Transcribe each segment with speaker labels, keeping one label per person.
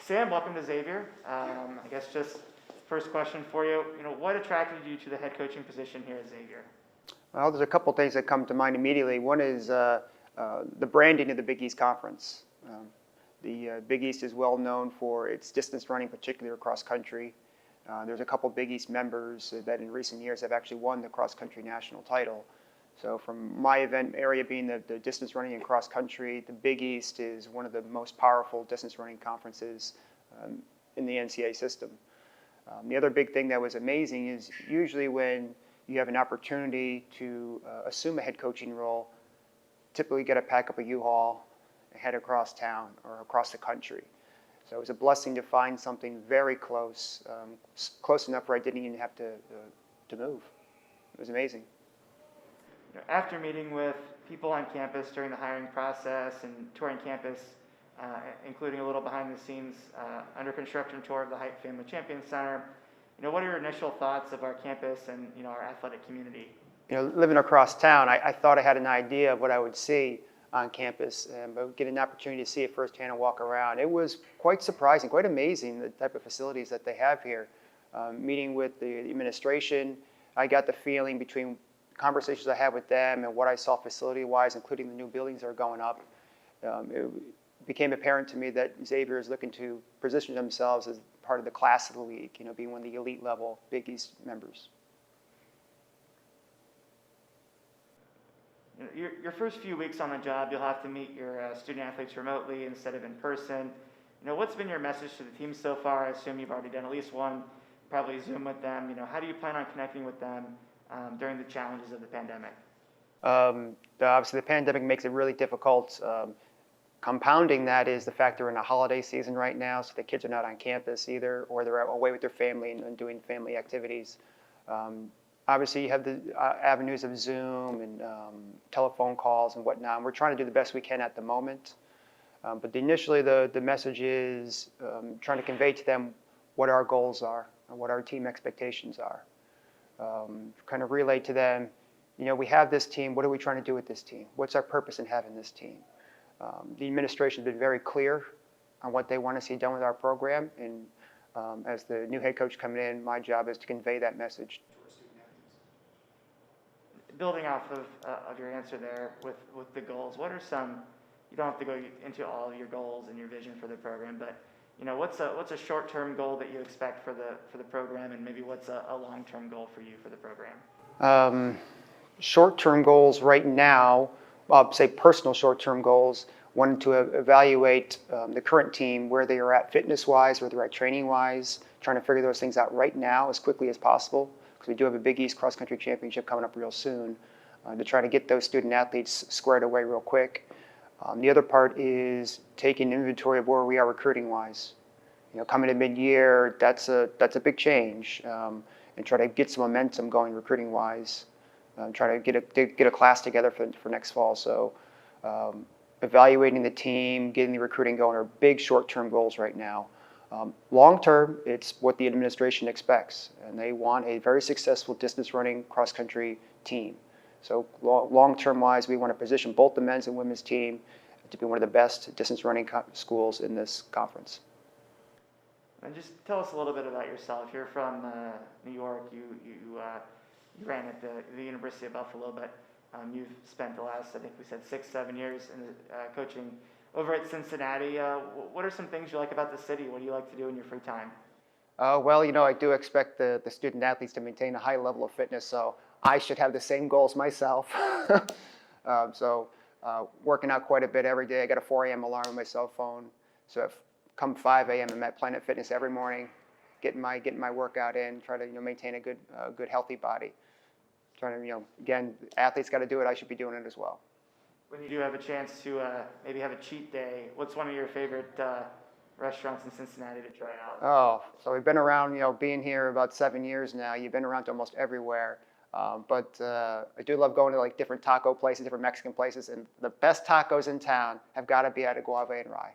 Speaker 1: Sam, welcome to Xavier. I guess just first question for you. What attracted you to the head coaching position here at Xavier?
Speaker 2: Well, there's a couple things that come to mind immediately. One is the branding of the Big East Conference. The Big East is well known for its distance running, particularly across country. There's a couple Big East members that in recent years have actually won the cross country national title. So from my event area being the distance running and cross country, the Big East is one of the most powerful distance running conferences in the NCAA system. The other big thing that was amazing is usually when you have an opportunity to assume a head coaching role, typically get to pack up a U-Haul and head across town or across the country. So it was a blessing to find something very close, close enough where I didn't even have to move. It was amazing.
Speaker 1: After meeting with people on campus during the hiring process and touring campus, including a little behind the scenes under construction tour of the Height Family Champion Center, what are your initial thoughts of our campus and our athletic community?
Speaker 2: Living across town, I thought I had an idea of what I would see on campus, but get an opportunity to see it firsthand and walk around. It was quite surprising, quite amazing, the type of facilities that they have here. Meeting with the administration, I got the feeling between conversations I had with them and what I saw facility-wise, including the new buildings that are going up, it became apparent to me that Xavier is looking to position themselves as part of the class of the league, being one of the elite level Big East members.
Speaker 1: Your first few weeks on the job, you'll have to meet your student athletes remotely instead of in person. What's been your message to the team so far? I assume you've already done at least one, probably Zoom with them. How do you plan on connecting with them during the challenges of the pandemic?
Speaker 2: Obviously, the pandemic makes it really difficult. Compounding that is the fact they're in a holiday season right now, so the kids are not on campus either, or they're away with their family and doing family activities. Obviously, you have the avenues of Zoom and telephone calls and whatnot. And we're trying to do the best we can at the moment. But initially, the message is trying to convey to them what our goals are and what our team expectations are. Kind of relay to them, we have this team. What are we trying to do with this team? What's our purpose in having this team? The administration has been very clear on what they want to see done with our program. And as the new head coach coming in, my job is to convey that message.
Speaker 1: Building off of your answer there with the goals, what are some, you don't have to go into all of your goals and your vision for the program, but what's a short-term goal that you expect for the program, and maybe what's a long-term goal for you for the program?
Speaker 2: Short-term goals right now, well, say personal short-term goals, one to evaluate the current team, where they are at fitness-wise, where they're at training-wise, trying to figure those things out right now as quickly as possible, because we do have a Big East cross-country championship coming up real soon, to try to get those student athletes squared away real quick. The other part is taking inventory of where we are recruiting-wise. Coming to mid-year, that's a big change, and try to get some momentum going recruiting-wise. Try to get a class together for next fall. So, evaluating the team, getting the recruiting going are big short-term goals right now. Long-term, it's what the administration expects, and they want a very successful distance-running cross-country team. So long-term wise, we want to position both the men's and women's team to be one of the best distance running schools in this conference.
Speaker 1: And just tell us a little bit about yourself. You're from New York. You ran at the University of Buffalo, but you've spent the last, I think we said 6-7 years in coaching over at Cincinnati. What are some things you like about the city? What do you like to do in your free time?
Speaker 2: Well, I do expect the student athletes to maintain a high level of fitness, so I should have the same goals myself. Working out quite a bit every day. I got a 4 a.m. alarm on my cell phone. So if come 5 a.m. I'm at Planet Fitness every morning, getting my workout in, try to maintain a good healthy body. Trying to again, athletes got to do it. I should be doing it as well.
Speaker 1: When you do have a chance to maybe have a cheat day, what's one of your favorite restaurants in Cincinnati to try out?
Speaker 2: Oh, so we've been around, being here about 7 years now. You've been around to almost everywhere. But I do love going to different taco places, different Mexican places, and the best tacos in town have got to be at Agave and Rye.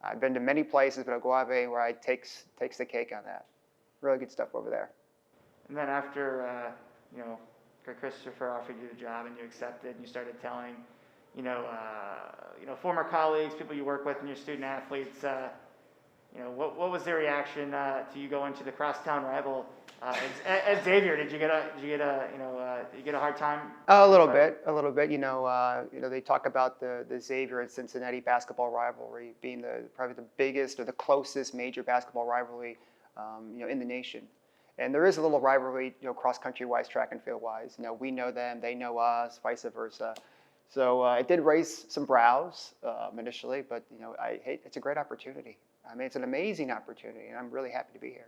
Speaker 2: I've been to many places, but Agave and Rye takes the cake on that. Really good stuff over there.
Speaker 1: And then after, Christopher offered you the job and you accepted, and you started telling, former colleagues, people you work with, and your student athletes, what was their reaction to you going to the Crosstown Rival? At Xavier, did you get a hard time?
Speaker 2: A little bit. They talk about the Xavier and Cincinnati basketball rivalry being probably the biggest or the closest major basketball rivalry, in the nation. And there is a little rivalry, cross country wise, track and field wise. We know them, they know us, vice versa. So it did raise some brows initially, but it's a great opportunity. I mean, it's an amazing opportunity, and I'm really happy to be here.